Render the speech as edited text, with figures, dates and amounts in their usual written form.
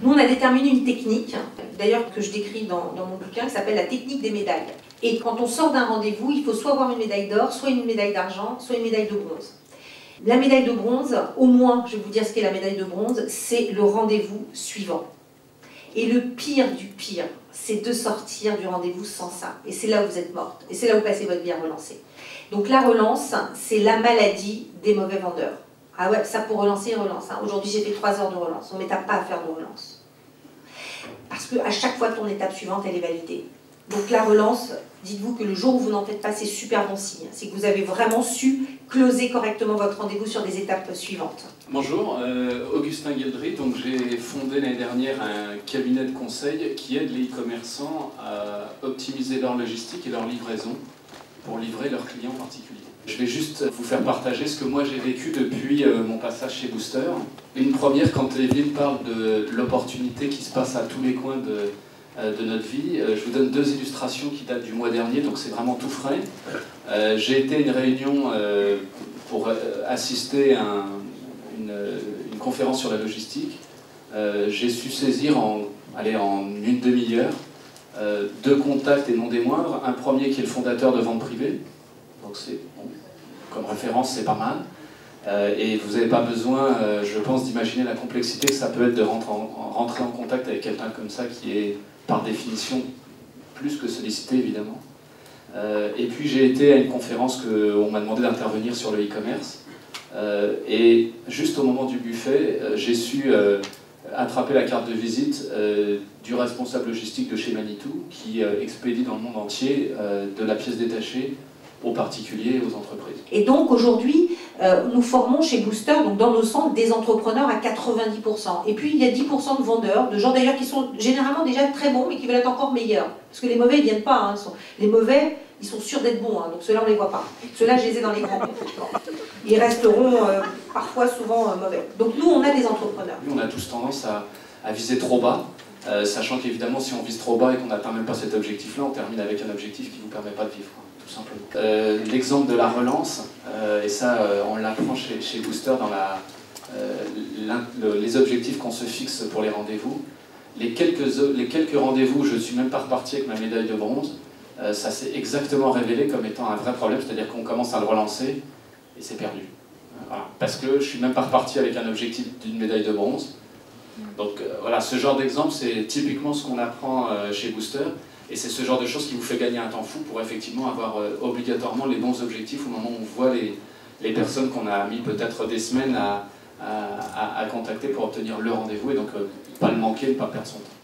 Nous, on a déterminé une technique, d'ailleurs que je décris dans mon bouquin, qui s'appelle la technique des médailles. Et quand on sort d'un rendez-vous, il faut soit avoir une médaille d'or, soit une médaille d'argent, soit une médaille de bronze. La médaille de bronze, au moins, je vais vous dire ce qu'est la médaille de bronze, c'est le rendez-vous suivant. Et le pire du pire, c'est de sortir du rendez-vous sans ça. Et c'est là où vous êtes morte. Et c'est là où vous passez votre vie à relancer. Donc la relance, c'est la maladie des mauvais vendeurs. Ah ouais, ça pour relancer, il relance. Hein. Aujourd'hui, j'ai fait 3 heures de relance. On ne m'étape pas à faire de relance. Parce qu'à chaque fois, ton étape suivante, elle est validée. Donc la relance, dites-vous que le jour où vous n'en faites pas, c'est super bon signe. C'est que vous avez vraiment su closer correctement votre rendez-vous sur des étapes suivantes. Bonjour, Augustin Gueldry. Donc j'ai fondé l'année dernière un cabinet de conseil qui aide les e-commerçants à optimiser leur logistique et leur livraison pour livrer leurs clients particuliers. Je vais juste vous faire partager ce que moi j'ai vécu depuis mon passage chez Booster. Une première, quand Evelyne parle de l'opportunité qui se passe à tous les coins de notre vie. Je vous donne 2 illustrations qui datent du mois dernier, donc c'est vraiment tout frais. J'ai été à une réunion pour assister à une conférence sur la logistique. J'ai su saisir en une demi-heure 2 contacts et non des moindres. Un premier qui est le fondateur de Vente Privée, donc c'est bon, comme référence c'est pas mal. Et vous n'avez pas besoin, je pense, d'imaginer la complexité que ça peut être de rentrer en contact avec quelqu'un comme ça qui est par définition plus que sollicité évidemment. Et puis j'ai été à une conférence où on m'a demandé d'intervenir sur le e-commerce. Et juste au moment du buffet, j'ai su attraper la carte de visite du responsable logistique de chez Manitou qui expédie dans le monde entier de la pièce détachée aux particuliers et aux entreprises. Et donc aujourd'hui, nous formons chez Booster, donc dans nos centres, des entrepreneurs à 90%. Et puis il y a 10% de vendeurs, de gens d'ailleurs qui sont généralement déjà très bons, mais qui veulent être encore meilleurs. Parce que les mauvais, ils ne viennent pas. Hein. Les mauvais, ils sont sûrs d'être bons, hein. Donc ceux-là, on ne les voit pas. Ceux-là, je les ai dans les grands. Ils resteront parfois, souvent mauvais. Donc nous, on a des entrepreneurs. On a tous tendance à viser trop bas. Sachant qu'évidemment, si on vise trop bas et qu'on n'atteint même pas cet objectif-là, on termine avec un objectif qui ne vous permet pas de vivre, tout simplement. L'exemple de la relance, et ça, on l'apprend chez Booster dans les objectifs qu'on se fixe pour les rendez-vous. Les quelques rendez-vous où je ne suis même pas reparti avec ma médaille de bronze, ça s'est exactement révélé comme étant un vrai problème, c'est-à-dire qu'on commence à le relancer et c'est perdu. Voilà. Parce que je ne suis même pas reparti avec un objectif d'une médaille de bronze. Donc voilà, ce genre d'exemple, c'est typiquement ce qu'on apprend chez Booster, et c'est ce genre de choses qui vous fait gagner un temps fou pour effectivement avoir obligatoirement les bons objectifs au moment où on voit les personnes qu'on a mis peut-être des semaines à contacter pour obtenir le rendez-vous, et donc pas le manquer, ne pas perdre son temps.